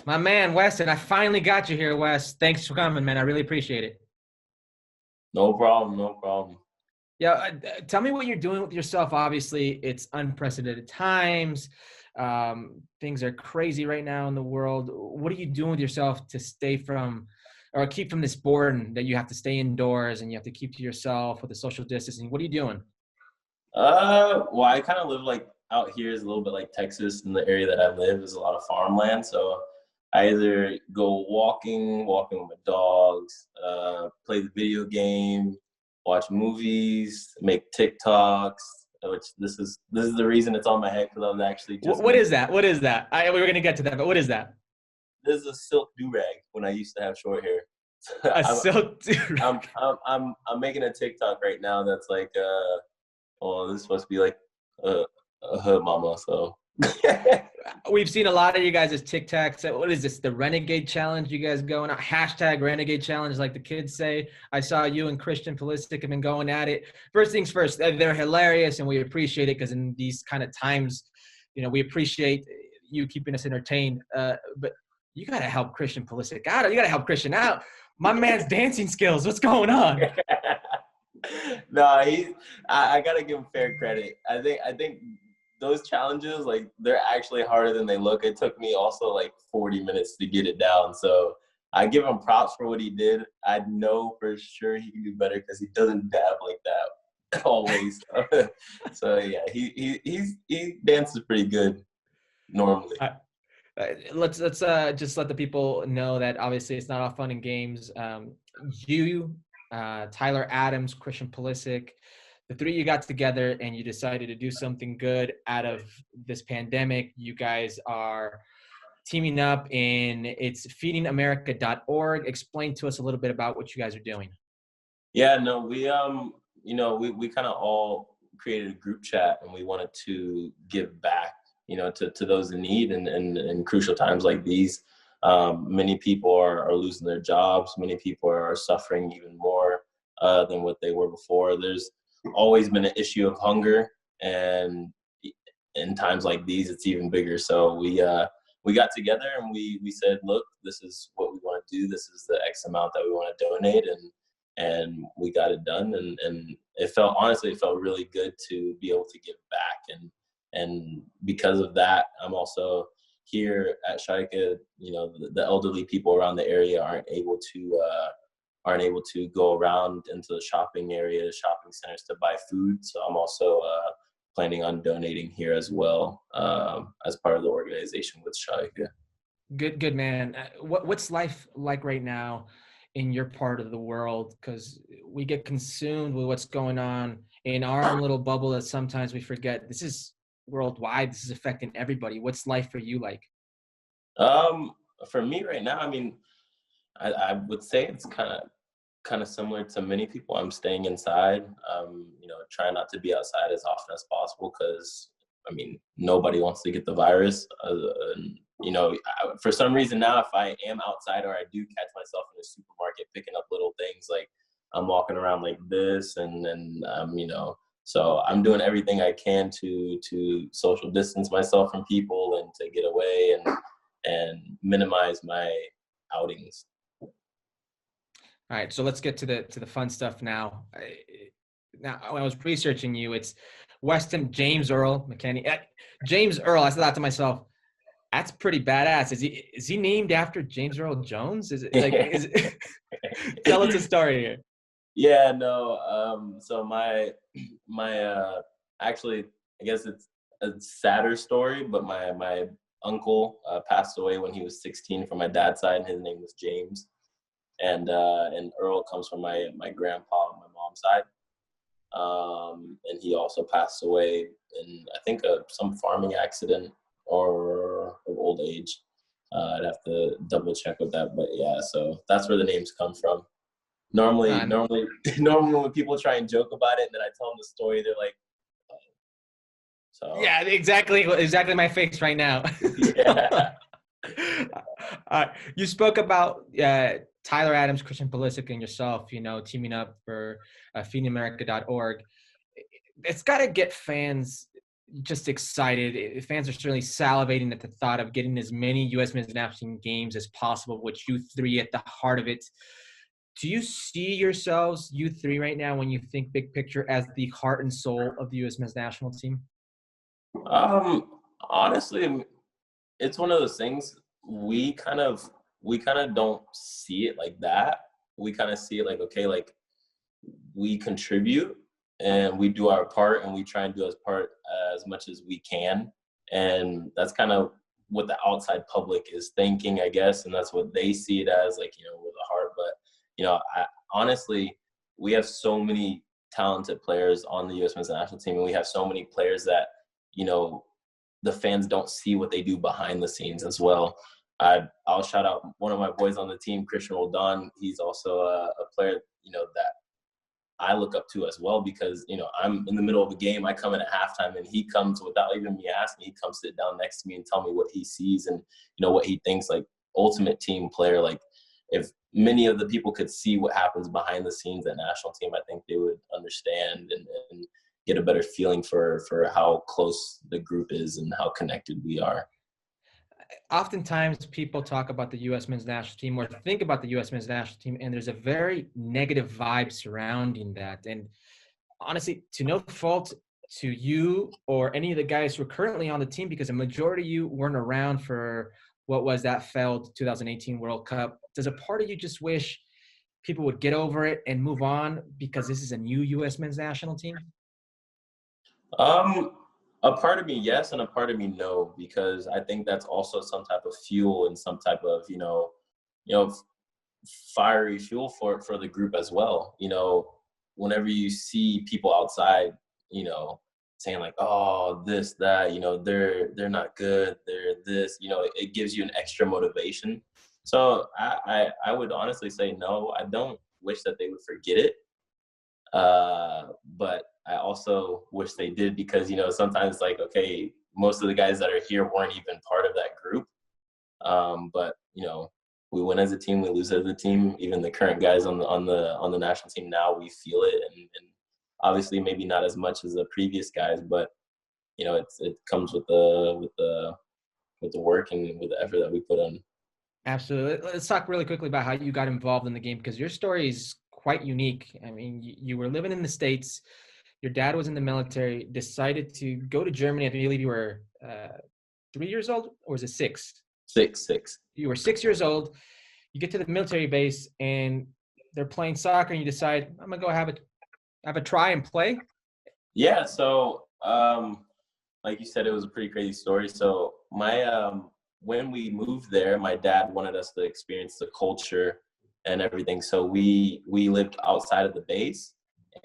My man, Weston, I finally got you here, Wes. Thanks for coming, man. I really appreciate it. No problem, no problem. Yeah, tell me what you're doing with yourself. Obviously, it's unprecedented times. Things are crazy right now in the world. What are you doing with yourself to stay from or keep from this boredom that you have to stay indoors and you have to keep to yourself with the social distancing? What are you doing? Well, I kind of live like out here is a little bit like Texas. In the area that I live is a lot of farmland, so I either go walking with my dogs, play the video game, watch movies, make TikToks. Which this is the reason it's on my head because I was actually just What is that? What is that? We were going to get to that, but what is that? this is a silk do rag when I used to have short hair. A I'm, silk. I'm making a TikTok right now that's like oh, this is supposed to be like a hood mama, so. We've seen a lot of you guys as TikToks. What is this? The Renegade Challenge? You guys going out? Hashtag Renegade Challenge, like the kids say. I saw you and Christian Pulisic have been going at it. First things first, they're hilarious, and we appreciate it because in these kind of times, we appreciate you keeping us entertained. But you got to help Christian Pulisic out. You got to help Christian out. My man's dancing skills. What's going on? No, I gotta give him fair credit. I think those challenges, like, they're actually harder than they look. It took me also like 40 minutes to get it down. So I give him props for what he did. I know for sure he can do better because he doesn't dab like that always. So yeah, he dances pretty good normally. Let's just let the people know that obviously it's not all fun and games. You, Tyler Adams, Christian Pulisic, the three of you got together and you decided to do something good out of this pandemic. You guys are teaming up in it's feedingamerica.org. Explain to us a little bit about what you guys are doing. Yeah, no, we kind of all created a group chat and we wanted to give back, to those in need and in crucial times like these. Many people are losing their jobs. Many people are suffering even more than what they were before. There's always been an issue of hunger, and in times like these, it's even bigger. So we got together and we said, look, this is what we want to do. This is the X amount that we want to donate, and we got it done. And it felt really good to be able to give back. And because of that, I'm also here at Schalke. The elderly people around the area aren't able to go around into the shopping areas, shopping centers to buy food. So I'm also planning on donating here as well as part of the organization with Schalke. Good man. What's life like right now in your part of the world? Because we get consumed with what's going on in our own little bubble that sometimes we forget. This is worldwide. This is affecting everybody. What's life for you like? For me right now, I mean, I would say it's kind of similar to many people. I'm staying inside, trying not to be outside as often as possible because, I mean, nobody wants to get the virus. For some reason now, if I am outside or I do catch myself in a supermarket picking up little things, like I'm walking around like this so I'm doing everything I can to social distance myself from people and to get away and minimize my outings. All right, so let's get to the fun stuff now. Now, when I was researching you, it's Weston James Earl McKennie. James Earl. I thought to myself, that's pretty badass. Is he named after James Earl Jones? Is it like? Tell us a story here. Yeah, no. So my actually, I guess it's a sadder story, but my uncle passed away when he was 16 from my dad's side, and his name was James. And Earl comes from my grandpa on my mom's side. And he also passed away in, I think, some farming accident or of old age. I'd have to double check with that, but yeah, so that's where the names come from. Normally when people try and joke about it and then I tell them the story, they're like, oh. So yeah, exactly my face right now. Yeah. You spoke about Tyler Adams, Christian Pulisic, and yourself, teaming up for feedingamerica.org. It's got to get fans just excited. Fans are certainly salivating at the thought of getting as many U.S. men's national team games as possible, with U3 at the heart of it. Do you see yourselves, U3 right now, when you think big picture, as the heart and soul of the U.S. men's national team? Honestly, it's one of those things we kind of don't see it like that. We kind of see it like, okay, like we contribute and we do our part and we try and do our part as much as we can. And that's kind of what the outside public is thinking, I guess. And that's what they see it as, like, you know, with the heart. But, you know, honestly, we have so many talented players on the U.S. men's national team, and we have so many players that, you know, the fans don't see what they do behind the scenes as well. I'll shout out one of my boys on the team, Christian Pulisic. He's also a player, you know, that I look up to as well, because, you know, I'm in the middle of a game. I come in at halftime and he comes without even me asking. He comes sit down next to me and tell me what he sees and, you know, what he thinks, like, ultimate team player. Like, if many of the people could see what happens behind the scenes at national team, I think they would understand and get a better feeling for how close the group is and how connected we are. Oftentimes people talk about the U.S. men's national team or think about the U.S. men's national team, and there's a very negative vibe surrounding that. And honestly, to no fault to you or any of the guys who are currently on the team, because a majority of you weren't around for what was that failed 2018 World Cup, does a part of you just wish people would get over it and move on because this is a new U.S. men's national team? A part of me, yes, and a part of me, no, because I think that's also some type of fuel and some type of, you know, fiery fuel for the group as well. You know, whenever you see people outside, you know, saying like, oh, this, that, you know, they're not good, they're this, you know, it gives you an extra motivation. So I would honestly say no, I don't wish that they would forget it. But I also wish they did, because, you know, sometimes, like, okay, most of the guys that are here weren't even part of that group. But, you know, we win as a team, we lose as a team. Even the current guys on the national team now, we feel it, and obviously maybe not as much as the previous guys, but, you know, it comes with the work and with the effort that we put in. Absolutely. Let's talk really quickly about how you got involved in the game, because your story is quite unique. I mean, you were living in the States. Your dad was in the military, decided to go to Germany. I believe you were 3 years old, or was it 6? 6. You were 6 years old. You get to the military base and they're playing soccer, and you decide, I'm going to go have a try and play. Yeah. So, like you said, it was a pretty crazy story. So when we moved there, my dad wanted us to experience the culture and everything. So we lived outside of the base,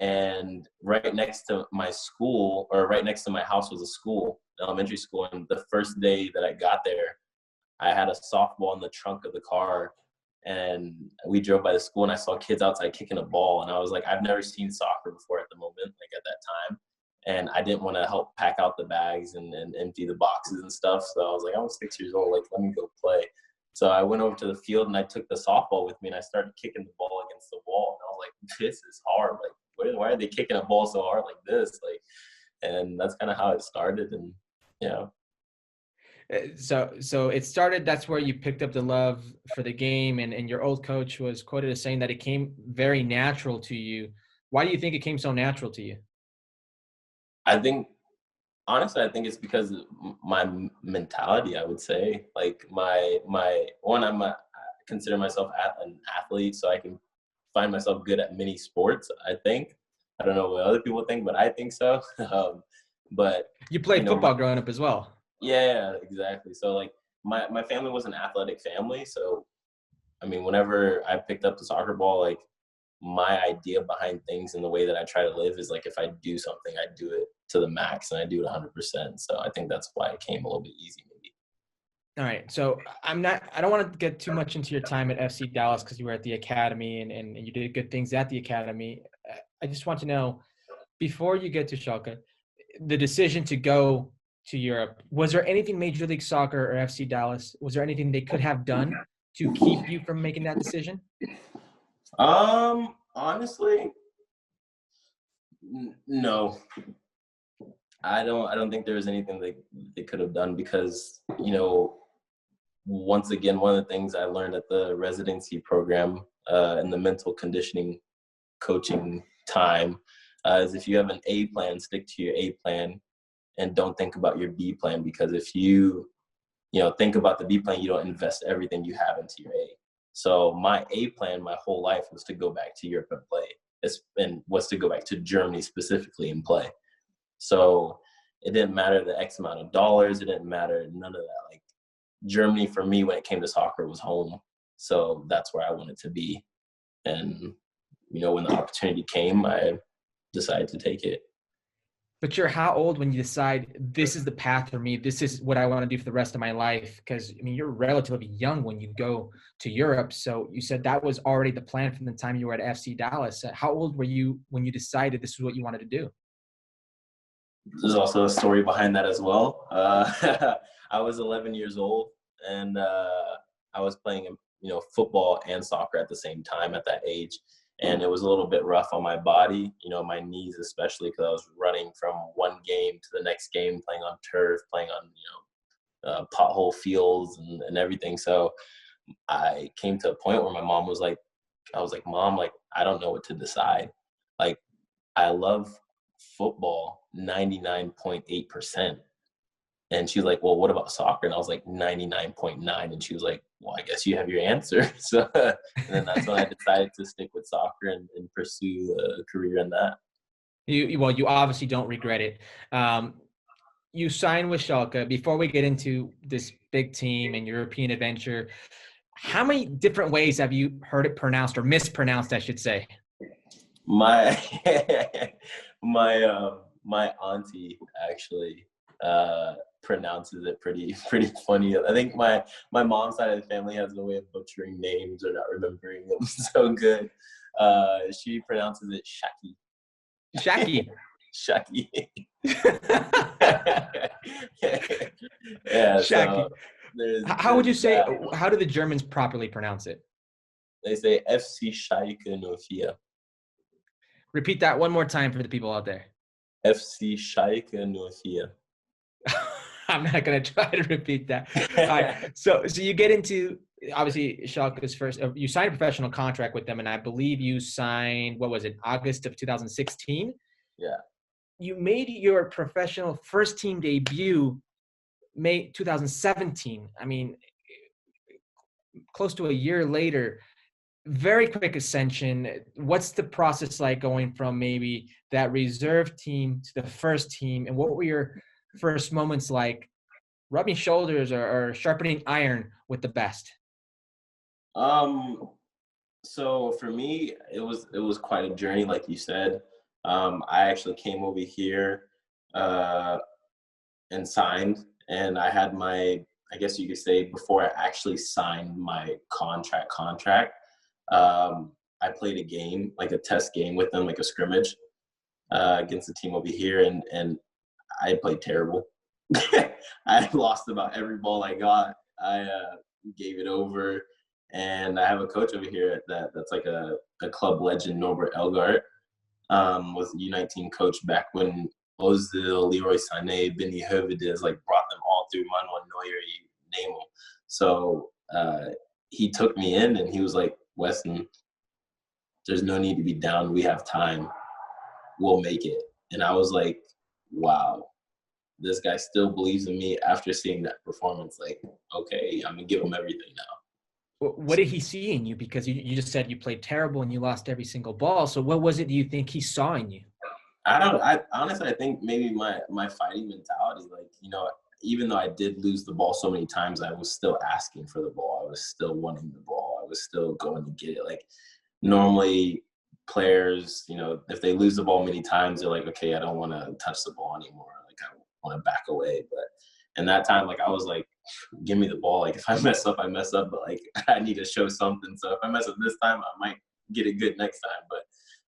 and right next to my school, or right next to my house, was a school, elementary school. And the first day that I got there, I had a softball in the trunk of the car, and we drove by the school, and I saw kids outside kicking a ball. And I was like, I've never seen soccer before at the moment, like at that time. And I didn't want to help pack out the bags and empty the boxes and stuff. So I was like, I was 6 years old, like, let me go play. So I went over to the field and I took the softball with me and I started kicking the ball against the wall. And I was like, this is hard. Like, why are they kicking a ball so hard like this? Like, and that's kind of how it started. And, you know. So it started, that's where you picked up the love for the game, and your old coach was quoted as saying that it came very natural to you. Why do you think it came so natural to you? Honestly, I think it's because of my mentality, I would say. Like, I consider myself an athlete, so I can find myself good at many sports, I think. I don't know what other people think, but I think so. But you played football growing up as well. Yeah, exactly. So, like, my family was an athletic family. So, I mean, whenever I picked up the soccer ball, like, my idea behind things and the way that I try to live is, like, if I do something, I do it to the max and I do it 100%. So I think that's why it came a little bit easy, maybe. All right. So I don't want to get too much into your time at FC Dallas, because you were at the academy and you did good things at the academy. I just want to know, before you get to Schalke, the decision to go to Europe, was there anything Major League Soccer or FC Dallas, was there anything they could have done to keep you from making that decision? Honestly, no. I don't think there was anything they could have done because, once again, one of the things I learned at the residency program in the mental conditioning coaching time is if you have an A plan, stick to your A plan and don't think about your B plan, because if you think about the B plan, you don't invest everything you have into your A. So my A plan my whole life was to go back to Europe and play, and was to go back to Germany specifically and play. So it didn't matter the X amount of dollars. It didn't matter none of that. Like, Germany for me when it came to soccer was home. So that's where I wanted to be. And, when the opportunity came, I decided to take it. But you're how old when you decide this is the path for me? This is what I want to do for the rest of my life? Because, you're relatively young when you go to Europe. So you said that was already the plan from the time you were at FC Dallas. How old were you when you decided this is what you wanted to do? There's also a story behind that as well. I was 11 years old, and I was playing, football and soccer at the same time at that age. And it was a little bit rough on my body, my knees especially, because I was running from one game to the next game, playing on turf, playing on, pothole fields and everything. So I came to a point where my mom was like, Mom, like, I don't know what to decide. Like, I love football 99.8%. And she was like, well, what about soccer? And I was like, 99.9. And she was like, well, I guess you have your answer. So and then that's when I decided to stick with soccer and pursue a career in that. You obviously don't regret it. You signed with Schalke. Before we get into this big team and European adventure, how many different ways have you heard it pronounced, or mispronounced, I should say? My my auntie actually pronounces it pretty funny. I think my mom's side of the family has a way of butchering names or not remembering them so good. She pronounces it Shaki. Shaki. Shaki. Yeah. Shaki. So how would you say? How do the Germans properly pronounce it? They say FC Schalke 04. Repeat that one more time for the people out there. FC Schalke 04. I'm not going to try to repeat that. All right. So you get into, obviously, Schalke's first, you signed a professional contract with them, and I believe you signed, what was it, August of 2016? Yeah. You made your professional first team debut May 2017. I mean, close to a year later. Very quick ascension. What's the process like going from maybe that reserve team to the first team? And what were your first moments like rubbing shoulders or sharpening iron with the best? So for me, it was quite a journey, like you said. I actually came over here and signed, and I had my, I guess you could say, before I actually signed my contract, I played a game, like a test game with them, like a scrimmage against the team over here, and I played terrible. I lost about every ball I got. I gave it over, and I have a coach over here that's like a club legend, Norbert Elgart, was the U19 coach back when Ozil, Leroy Sané, Benny Herculez, like, brought them all through, Manuel Neuer, you name them. So he took me in, and he was like, Weston, there's no need to be down. We have time. We'll make it. And I was like, wow, this guy still believes in me after seeing that performance. Like, okay, I'm going to give him everything now. What did he see in you? Because you just said you played terrible and you lost every single ball. So what was it you think he saw in you? I honestly, I think maybe my fighting mentality, like, even though I did lose the ball so many times, I was still asking for the ball. I was still wanting the ball. I was still going to get it. Like, normally players, if they lose the ball many times, they're like, okay, I don't want to touch the ball anymore. Like, I want to back away. But in that time, like, I was like, give me the ball. Like, if I mess up, I mess up. But, like, I need to show something. So if I mess up this time, I might get it good next time. But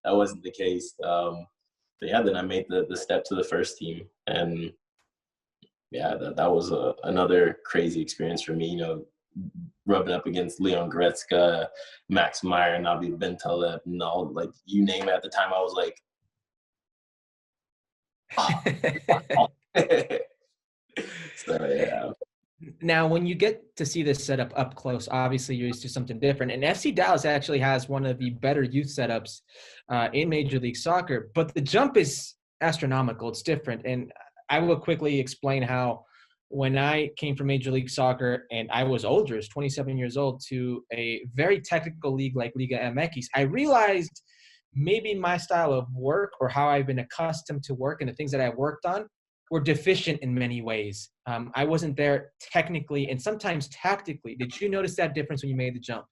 that wasn't the case. But yeah, then I made the step to the first team. And yeah, that was another crazy experience for me, rubbing up against Leon Goretzka, Max Meyer, Nabi Bentaleb, and all, like, you name it. At the time, I was like, So yeah. Now, when you get to see this setup up close, obviously you're used to something different. And FC Dallas actually has one of the better youth setups in Major League Soccer, but the jump is astronomical. It's different. And I will quickly explain how when I came from Major League Soccer and I was older, I was 27 years old, to a very technical league like Liga MX, I realized maybe my style of work or how I've been accustomed to work and the things that I worked on were deficient in many ways. I wasn't there technically and sometimes tactically. Did you notice that difference when you made the jump?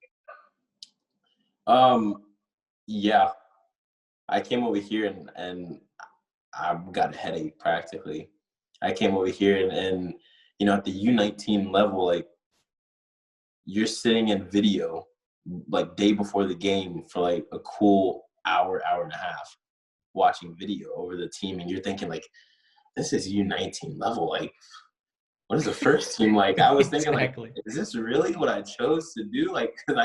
Yeah, I came over here and I got a headache practically. I came over here and you know, at the U19 level, like you're sitting in video like day before the game for like a cool hour, hour and a half watching video over the team. And you're thinking like, this is U19 level. Like, what is the first team like? I was thinking Exactly. like, is this really what I chose to do? Like, cause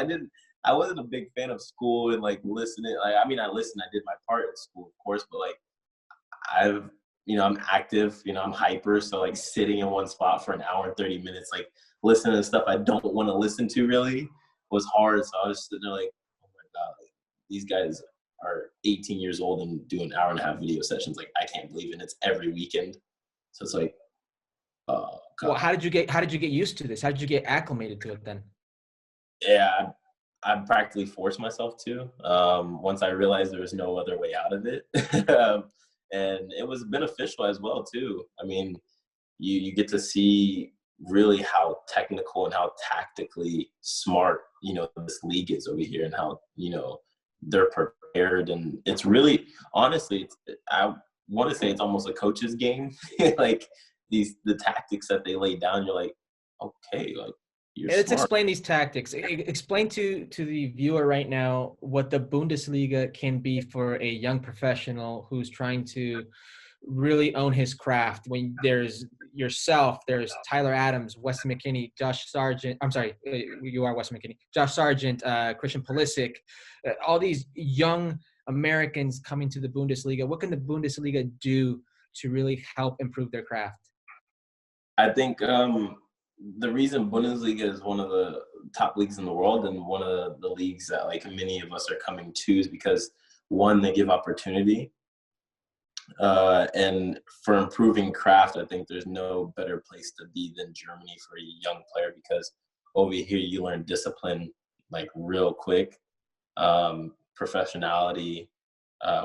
I wasn't a big fan of school and like listening. Like, I mean, I listened, I did my part at school, of course, but like I'm active, I'm hyper. So like sitting in one spot for an hour and 30 minutes, like listening to stuff I don't want to listen to really was hard. So I was sitting there like, oh my God, like, these guys are 18 years old and doing an hour and a half video sessions. Like, I can't believe it. And it's every weekend. So it's like, oh God. Well, how did you get used to this? How did you get acclimated to it then? Yeah, I practically forced myself to, once I realized there was no other way out of it. And it was beneficial as well too. I mean, you get to see really how technical and how tactically smart, this league is over here and how, they're prepared. And it's really, honestly, I want to say it's almost a coach's game. Like the tactics that they lay down, you're like, okay, like, Let's explain these tactics. Explain to the viewer right now what the Bundesliga can be for a young professional who's trying to really own his craft. When there's yourself, there's Tyler Adams, Weston McKennie, Josh Sargent. I'm sorry, you are Weston McKennie. Josh Sargent, Christian Pulisic, all these young Americans coming to the Bundesliga. What can the Bundesliga do to really help improve their craft? I think the reason Bundesliga is one of the top leagues in the world and one of the leagues that like many of us are coming to is because, one, they give opportunity. And for improving craft, I think there's no better place to be than Germany for a young player, because over here you learn discipline like real quick, professionality,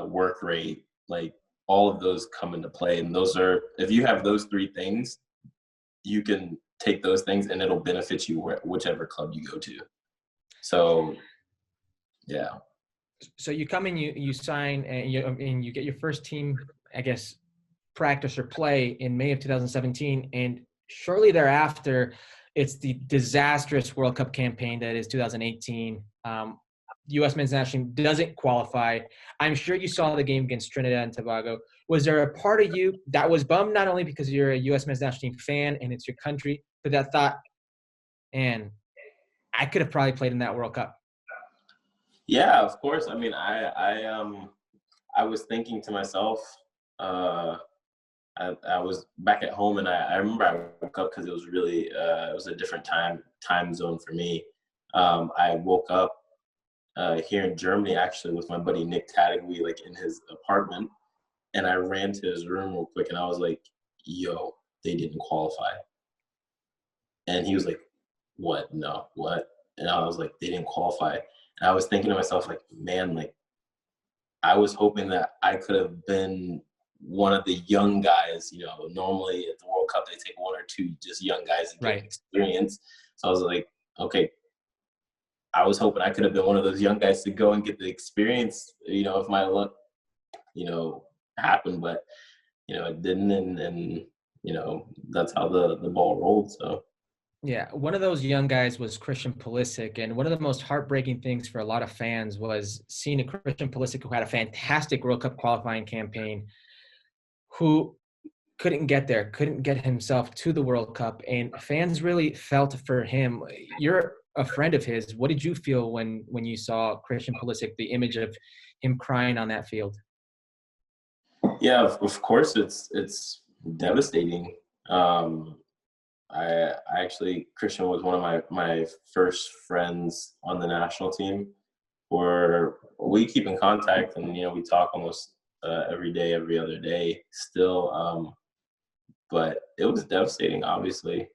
work rate, like all of those come into play. And those are, if you have those three things, you can take those things and it'll benefit you whichever club you go to. So, yeah. So you come in, you sign, and you get your first team, I guess, practice or play in May of 2017, and shortly thereafter, it's the disastrous World Cup campaign that is 2018. U.S. men's national team doesn't qualify. I'm sure you saw the game against Trinidad and Tobago. Was there a part of you that was bummed, not only because you're a U.S. men's national team fan and it's your country, but that thought, man, I could have probably played in that World Cup? Yeah, of course. I mean, I was thinking to myself, I was back at home, and I remember I woke up because it was really it was a different time zone for me. I woke up here in Germany, actually, with my buddy Nick Tadagui, like in his apartment, and I ran to his room real quick, and I was like, "Yo, they didn't qualify." And he was like, "What? No, what?" And I was like, "They didn't qualify." And I was thinking to myself, like, man, like, I was hoping that I could have been one of the young guys. Normally at the World Cup, they take one or two just young guys to get experience. So I was like, okay, I was hoping I could have been one of those young guys to go and get the experience, if my luck, happened. But, it didn't. And that's how the ball rolled. So. Yeah, one of those young guys was Christian Pulisic, and one of the most heartbreaking things for a lot of fans was seeing a Christian Pulisic who had a fantastic World Cup qualifying campaign, who couldn't get there, couldn't get himself to the World Cup, and fans really felt for him. You're a friend of his. What did you feel when you saw Christian Pulisic, the image of him crying on that field? Yeah, of course it's devastating. I actually, Christian was one of my first friends on the national team, where we keep in contact, and we talk almost every day, every other day still. But it was devastating, obviously.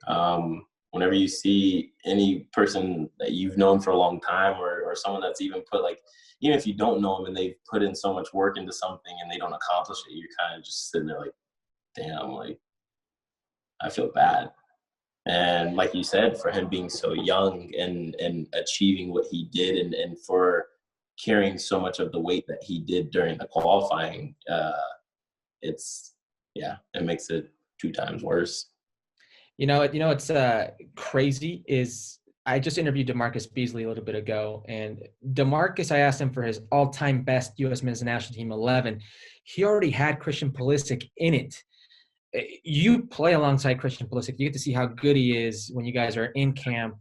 Whenever you see any person that you've known for a long time, or someone that's even put, like, even if you don't know them and they've put in so much work into something and they don't accomplish it, you're kind of just sitting there like, damn, like, I feel bad. And like you said, for him being so young and achieving what he did, and for carrying so much of the weight that he did during the qualifying, it makes it 2 times worse. What's crazy is I just interviewed DeMarcus Beasley a little bit ago, and DeMarcus, I asked him for his all-time best U.S. men's national team 11. He already had Christian Pulisic in it. You play alongside Christian Pulisic. You get to see how good he is when you guys are in camp.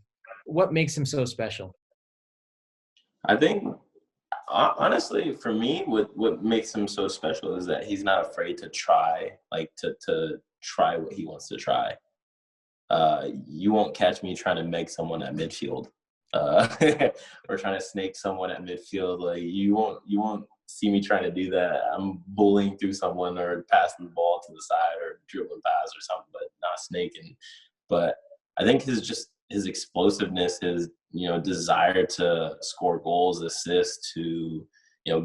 What makes him so special? I think, honestly, for me, what makes him so special is that he's not afraid to try, to try what he wants to try. You won't catch me trying to make someone at midfield, or trying to snake someone at midfield. Like, you won't see me trying to do that. I'm bullying through someone or passing the ball to the side or dribbling pass or something, but not snaking. But I think his explosiveness, his desire to score goals, assist, to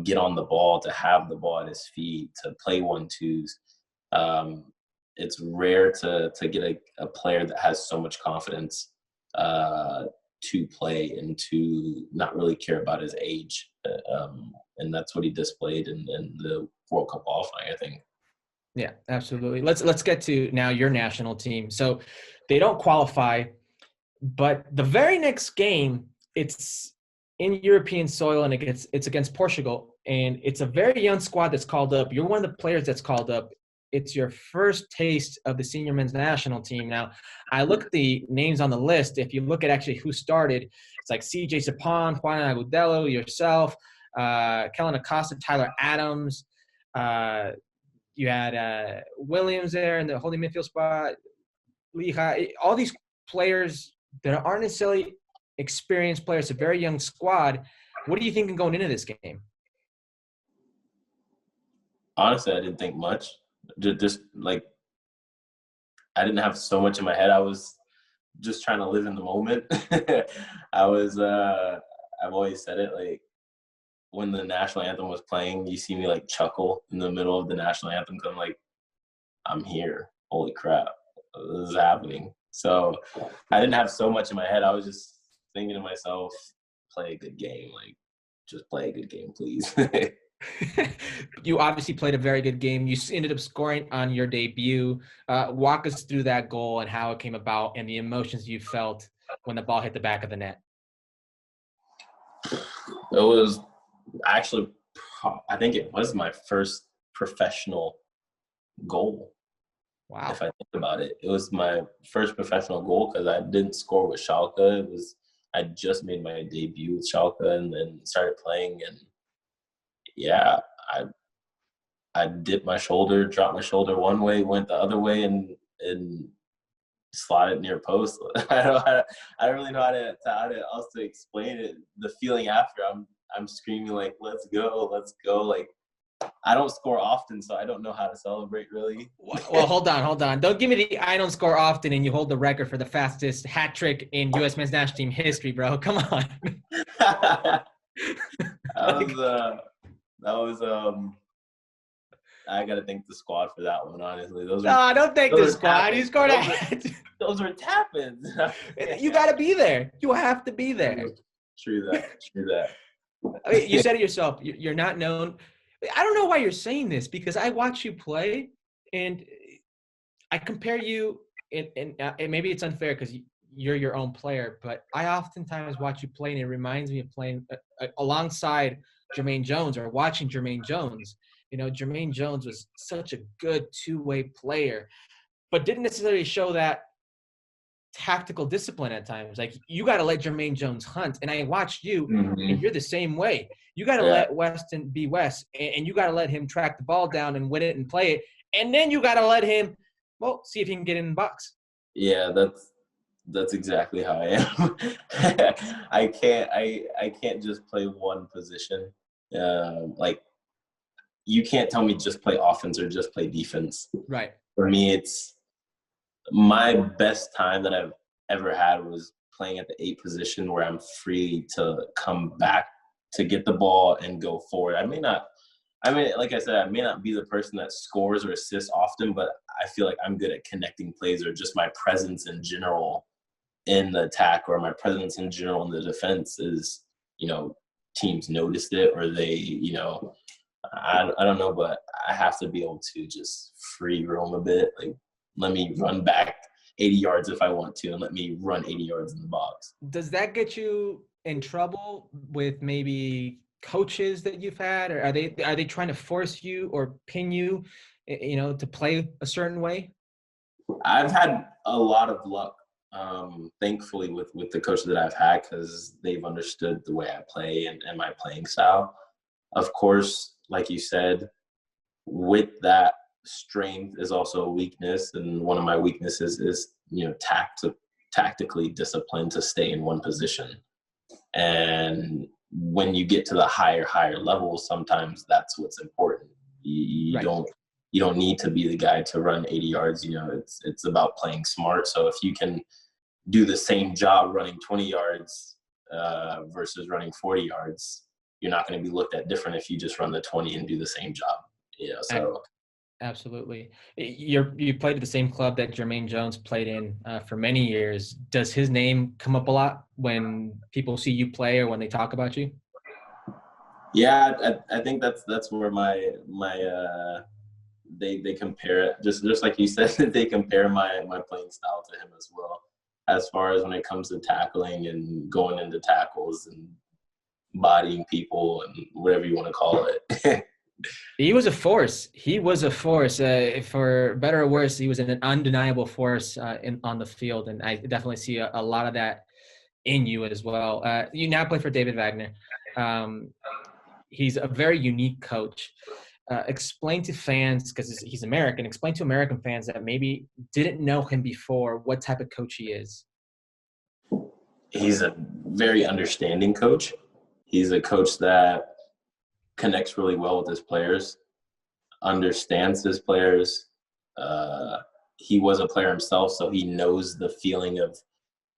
get on the ball, to have the ball at his feet, to play 1-2s. It's rare to get a player that has so much confidence to play and to not really care about his age. And that's what he displayed in the World Cup qualifying, I think. Yeah, absolutely. Let's get to now your national team. So they don't qualify, but the very next game, it's in European soil, and it's against Portugal, and it's a very young squad that's called up. You're one of the players that's called up. It's your first taste of the senior men's national team. Now, I look at the names on the list. If you look at actually who started, it's like CJ Sapon, Juan Agudelo, yourself, Kellen Acosta, Tyler Adams. You had Williams there in the holding midfield spot, Lija. All these players that aren't necessarily experienced players, a very young squad. What do you think going into this game? Honestly, I didn't think much. Just like, I didn't have so much in my head. I was just trying to live in the moment. I've always said it, like, when the national anthem was playing, you see me like chuckle in the middle of the national anthem, because I'm like, I'm here. Holy crap, this is happening. So I didn't have so much in my head. I was just thinking to myself, play a good game. Like, just play a good game, please. You obviously played a very good game. You ended up scoring on your debut. Walk us through that goal and how it came about and the emotions you felt when the ball hit the back of the net. It was actually, I think it was my first professional goal. Wow. If I think about it, it was my first professional goal, because I didn't score with Schalke. I just made my debut with Schalke and then started playing, and yeah, I dipped my shoulder, dropped my shoulder one way, went the other way, and slotted near post. I don't really know how to else to explain it. The feeling after, I'm screaming like, let's go. Like, I don't score often, so I don't know how to celebrate, really. Well, hold on. Don't give me the I don't score often and you hold the record for the fastest hat trick in U.S. men's national team history, bro. Come on. That was I gotta thank the squad for that one, honestly. Don't thank the squad. You scored a hat. Those were tap-ins. You gotta be there. You have to be there. True that. I mean, you said it yourself. You're not known. I don't know why you're saying this, because I watch you play and I compare you, and maybe it's unfair because you're your own player, but I oftentimes watch you play and it reminds me of playing alongside Jermaine Jones or watching Jermaine Jones. Jermaine Jones was such a good two-way player, but didn't necessarily show that tactical discipline at times. Like, you got to let Jermaine Jones hunt. And I watched you, and you're the same way. You got to let Weston be West, and you got to let him track the ball down and win it and play it. And then you got to let him, well, see if he can get in the box. Yeah, that's exactly how I am. I can't just play one position. Like, you can't tell me just play offense or just play defense. Right. For me, it's my best time that I've ever had was playing at the 8 position, where I'm free to come back to get the ball and go forward. Like I said, I may not be the person that scores or assists often, but I feel like I'm good at connecting plays, or just my presence in general in the attack, or my presence in general in the defense is, teams noticed it, or they, I don't know, but I have to be able to just free roam a bit. Like, let me run back 80 yards if I want to, and let me run 80 yards in the box. Does that get you in trouble with maybe coaches that you've had, or are they trying to force you or pin you, to play a certain way? I've had a lot of luck, thankfully, with the coaches that I've had, because they've understood the way I play and my playing style. Of course, like you said, with that strength is also a weakness, and one of my weaknesses is tactically disciplined to stay in one position. And when you get to the higher levels, sometimes that's what's important. You don't need to be the guy to run 80 yards. It's about playing smart. So if you can do the same job running 20 yards versus running 40 yards, you're not going to be looked at different if you just run the 20 and do the same job. So. Absolutely. You played at the same club that Jermaine Jones played in for many years. Does his name come up a lot when people see you play or when they talk about you? Yeah, I think that's where my they compare it, just like you said, they compare my playing style to him as well, as far as when it comes to tackling and going into tackles and bodying people and whatever you want to call it. He was a force. For better or worse, he was an undeniable force on the field, and I definitely see a lot of that in you as well. You now play for David Wagner. He's a very unique coach. Explain to fans, because he's American, explain to American fans that maybe didn't know him before what type of coach he is. He's a very understanding coach. He's a coach that connects really well with his players, understands his players. He was a player himself, so he knows the feeling of,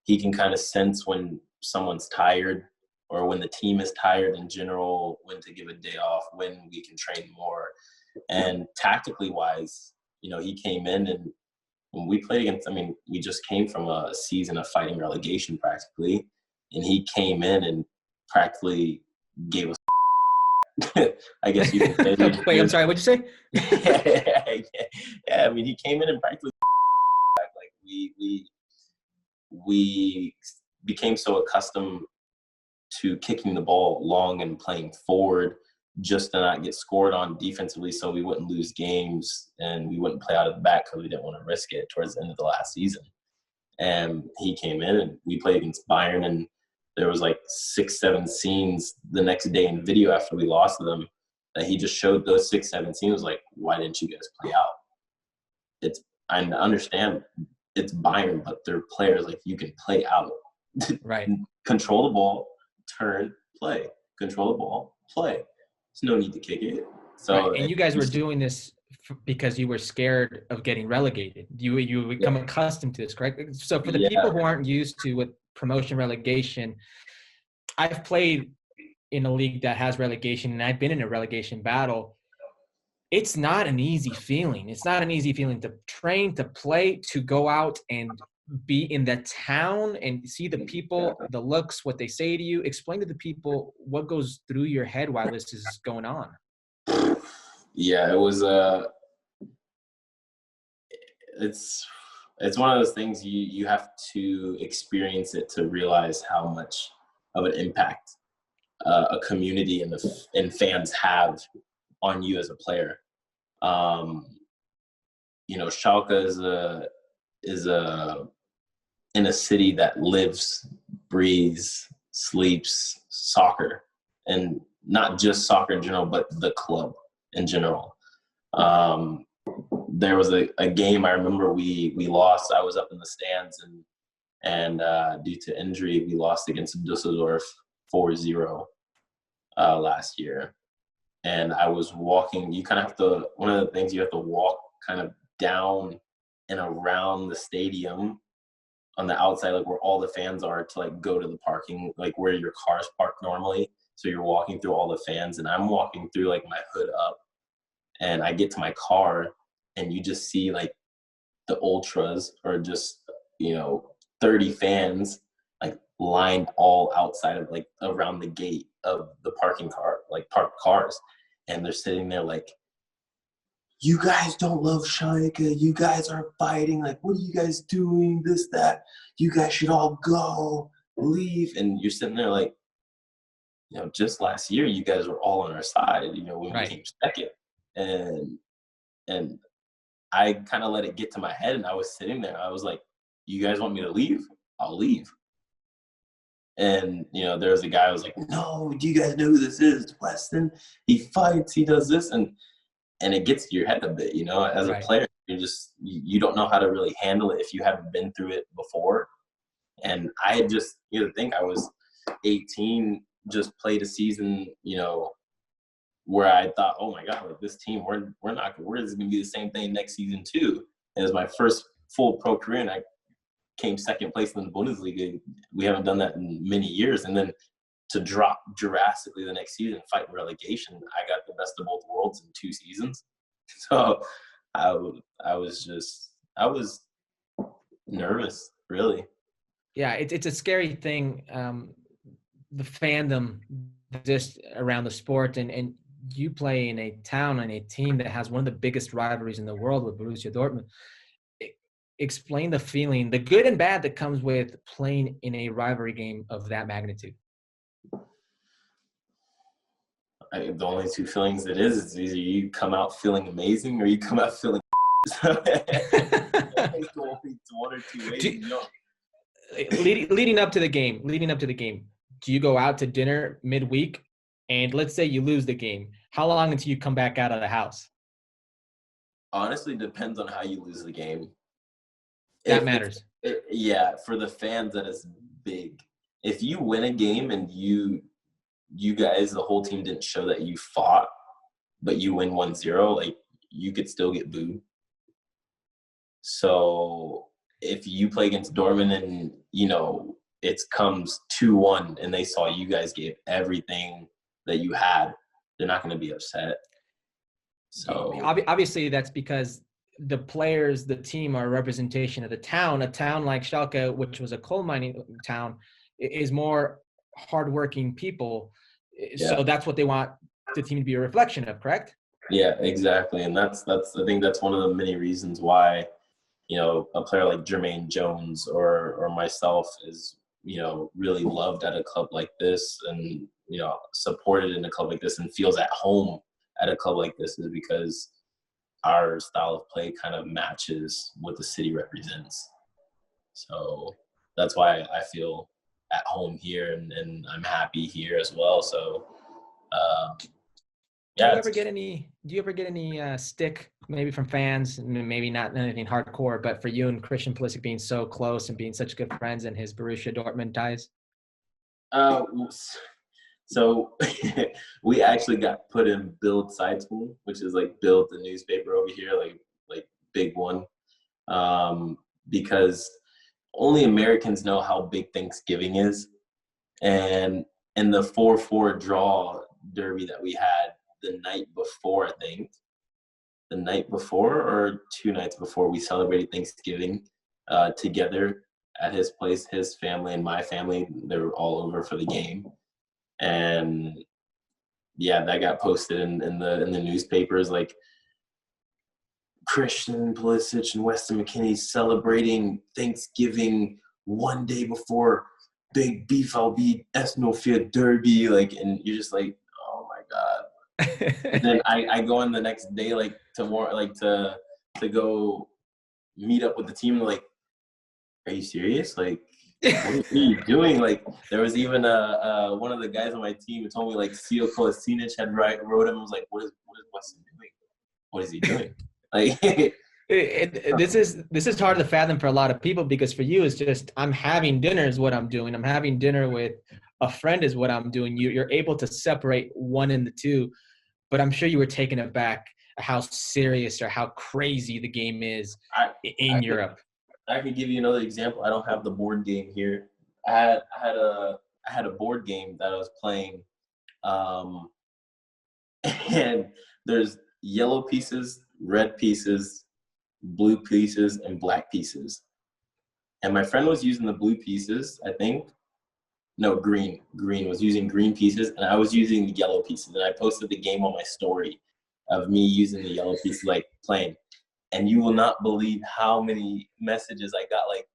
he can kind of sense when someone's tired, or when the team is tired in general, when to give a day off, when we can train more. And tactically wise, he came in, and when we played against, we just came from a season of fighting relegation practically, and he came in and practically gave us I guess you could say. Wait, I'm sorry, what'd you say? Yeah, he came in and practically like we became so accustomed to kicking the ball long and playing forward just to not get scored on defensively, so we wouldn't lose games and we wouldn't play out of the back because we didn't want to risk it towards the end of the last season. And he came in and we played against Bayern, and there was like 6-7 scenes the next day in video after we lost to them that he just showed those 6-7 scenes. Was like, why didn't you guys play out? I understand it's Bayern, but they're players, like, you can play out. Right. Control the ball, turn, play. Control the ball, play. There's no need to kick it. So, right. And you guys were doing this because you were scared of getting relegated. You become accustomed to this, correct? So for the people who aren't used to with promotion relegation, I've played in a league that has relegation, and I've been in a relegation battle. It's not an easy feeling. It's not an easy feeling to train, to play, to go out and be in the town and see the people, the looks, what they say to you. Explain to the people what goes through your head while this is going on. Yeah, it was it's one of those things you have to experience it to realize how much of an impact a community and fans have on you as a player. Schalke is a in a city that lives, breathes, sleeps soccer, and not just soccer in general, but the club in general. There was a game I remember we lost. I was up in the stands, and due to injury, we lost against Dusseldorf 4-0 last year. And I was walking. You kind of have to. One of the things you have to walk kind of down and around the stadium on the outside, like where all the fans are, to like go to the parking, like where your cars park normally. So you're walking through all the fans, and I'm walking through like my hood up, and I get to my car, and you just see like the ultras, or just 30 fans like lined all outside of like around the gate of the parking car, like parked cars, and they're sitting there like, you guys don't love Schalke, you guys are fighting, like what are you guys doing, this, that, you guys should all go, leave. And you're sitting there like, just last year you guys were all on our side, when Right. we came second. And I kind of let it get to my head, and I was sitting there, I was like, you guys want me to leave? I'll leave. And, there was a guy who was like, no, do you guys know who this is? Weston, he fights, he does this. And it gets to your head a bit, as Right. a player, you don't know how to really handle it if you haven't been through it before. And I had just, think I was 18, just played a season, where I thought, oh my God, like this team, we're just going to be the same thing next season too. And it was my first full pro career, and I came second place in the Bundesliga. We haven't done that in many years. And then to drop drastically the next season, fight relegation, I got the best of both worlds in 2 seasons. So I was nervous, really. Yeah, it's a scary thing, the fandom just around the sport, and you play in a town and a team that has one of the biggest rivalries in the world with Borussia Dortmund. Explain the feeling, the good and bad, that comes with playing in a rivalry game of that magnitude. The only 2 feelings it is either you come out feeling amazing or you come out feeling it's one or 2 ways. Leading up to the game, do you go out to dinner midweek? And let's say you lose the game. How long until you come back out of the house? Honestly, depends on how you lose the game. That matters. Yeah, for the fans, that is big. If you win a game and you guys, the whole team, didn't show that you fought, but you win 1-0, like you could still get booed. So if you play against Dortmund and it comes 2-1 and they saw you guys gave everything that you had, they're not going to be upset. So obviously that's because the players, the team, are a representation of the town. A town like Schalke, which was a coal mining town, is more hardworking people. Yeah. So that's what they want the team to be a reflection of, correct? Yeah, exactly. And that's I think that's one of the many reasons why, a player like Jermaine Jones or myself is, really loved at a club like this, and, supported in a club like this, and feels at home at a club like this, is because our style of play kind of matches what the city represents. So that's why I feel at home here, and I'm happy here as well. So, yeah. Do you ever get any stick, maybe from fans, maybe not anything hardcore, but for you and Christian Pulisic being so close and being such good friends and his Borussia Dortmund ties? So we actually got put in Bild Zeitung, which is like Bild, the newspaper over here, like big one, because only Americans know how big Thanksgiving is. And in the 4-4 draw derby that we had the night before, I think, the night before or 2 nights before, we celebrated Thanksgiving together at his place. His family and my family, they were all over for the game. And yeah, that got posted in the newspapers, like Christian Pulisic and Weston McKennie celebrating Thanksgiving 1 day before big BVB S04 derby, like, and you're just like, oh my God. And then I go in the next day, like to go meet up with the team, like, are you serious? Like, what are you doing? Like, there was even one of the guys on my team who told me, like, Pulisic had wrote him and was like, what is Weston doing? What is he doing? Like, This is hard to fathom for a lot of people, because for you it's just, I'm having dinner is what I'm doing. I'm having dinner with a friend is what I'm doing. You're able to separate one and the two, but I'm sure you were taken aback at how serious or how crazy the game is in Europe. I could give you another example. I don't have the board game here. I had a board game that I was playing, and there's yellow pieces, red pieces, blue pieces, and black pieces. And my friend was using the blue pieces, I think. No, green. Green was using green pieces, and I was using the yellow pieces. And I posted the game on my story of me using the yellow pieces, like playing. And you will not believe how many messages I got, like,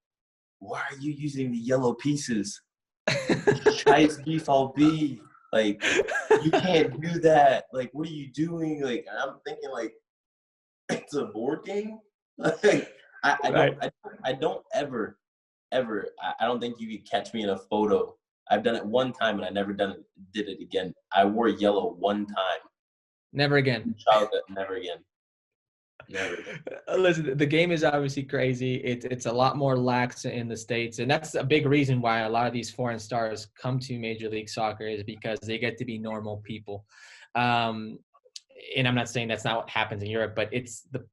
why are you using the yellow pieces? Scheiß BVB. Like, you can't do that. Like, what are you doing? Like, and I'm thinking, like, it's a board game? Like, I don't ever, I don't think you could catch me in a photo. I've done it one time, and I never did it again. I wore yellow one time. Never again. Never again. Never. Listen, the game is obviously crazy. It's a lot more lax in the States, and that's a big reason why a lot of these foreign stars come to Major League Soccer, is because they get to be normal people. And I'm not saying that's not what happens in Europe, but it's the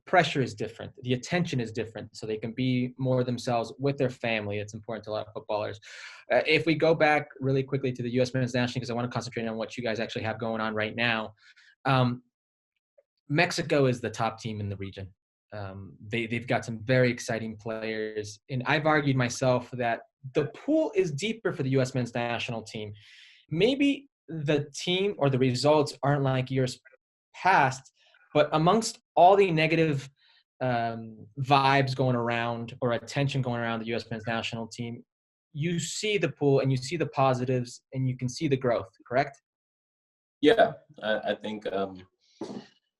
pressure is different. The attention is different, so they can be more themselves with their family. It's important to a lot of footballers. If we go back really quickly to the U.S. Men's National Team, because I want to concentrate on what you guys actually have going on right now. Mexico is the top team in the region. They've got some very exciting players. And I've argued myself that the pool is deeper for the U.S. Men's National Team. Maybe the team or the results aren't like years past, but amongst all the negative vibes going around or attention going around the U.S. Men's National Team, you see the pool and you see the positives and you can see the growth, correct? Yeah, I think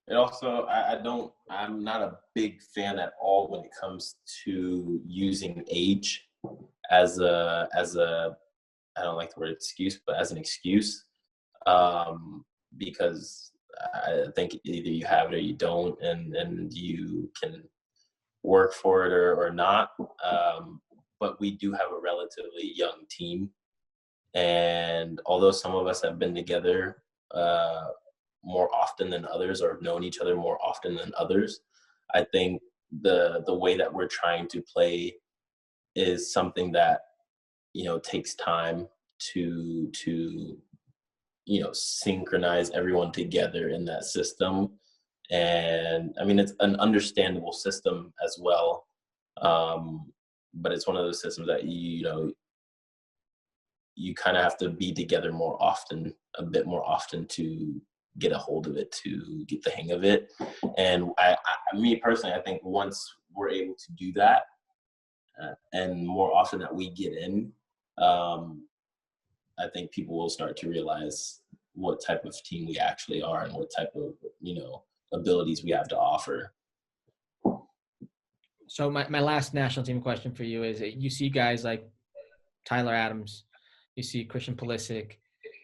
it also, I'm not a big fan at all when it comes to using age as a I don't like the word excuse, but as an excuse, because I think either you have it or you don't, and you can work for it or not. But we do have a relatively young team, and although some of us have been together more often than others, or have known each other more often than others, I think the way that we're trying to play is something that, you know, takes time to you know, synchronize everyone together in that system. And I mean, it's an understandable system as well, but it's one of those systems that you know, you kind of have to be together more often, a bit more often, to get a hold of it, to get the hang of it. And me personally, I think once we're able to do that, and more often that we get in, I think people will start to realize what type of team we actually are and what type of, you know, abilities we have to offer. So my last national team question for you is, you see guys like Tyler Adams, you see Christian Pulisic,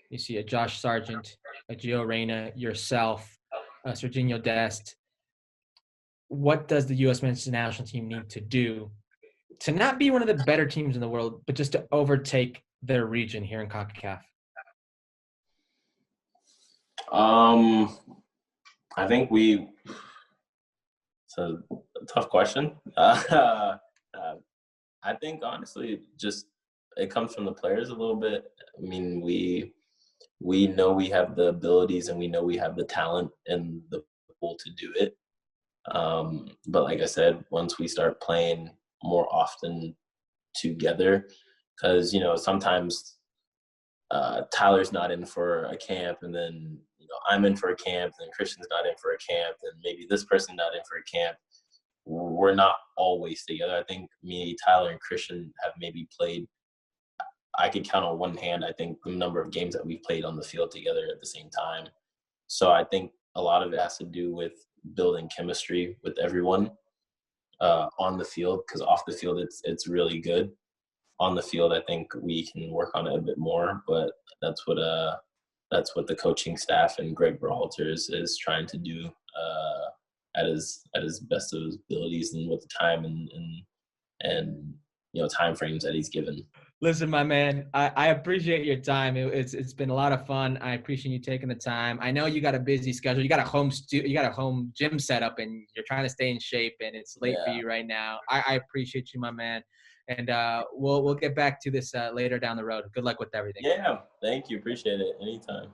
you see a Josh Sargent, a Gio Reyna, yourself, Serginho Dest. What does the U.S. men's national team need to do to not be one of the better teams in the world, but just to overtake their region here in CONCACAF? I think it's a tough question. I think honestly, just it comes from the players a little bit. I mean, we know we have the abilities and we know we have the talent and the pool to do it. But like I said, once we start playing more often together, because, you know, sometimes Tyler's not in for a camp, and then, you know, I'm in for a camp, and Christian's not in for a camp, and maybe this person's not in for a camp. We're not always together. I think me, Tyler, and Christian have maybe played, I could count on one hand, I think, the number of games that we've played on the field together at the same time. So I think a lot of it has to do with building chemistry with everyone. on the field, because off the field it's really good. On the field, I think we can work on it a bit more, but that's what the coaching staff and Greg Berhalter is trying to do at his best of his abilities and with the time and time frames that he's given. Listen, my man, I appreciate your time. It's been a lot of fun. I appreciate you taking the time. I know you got a busy schedule. You got a home gym set up, and you're trying to stay in shape, and it's late for you right now. I appreciate you, my man. And we'll get back to this later down the road. Good luck with everything. Yeah, thank you. Appreciate it. Anytime.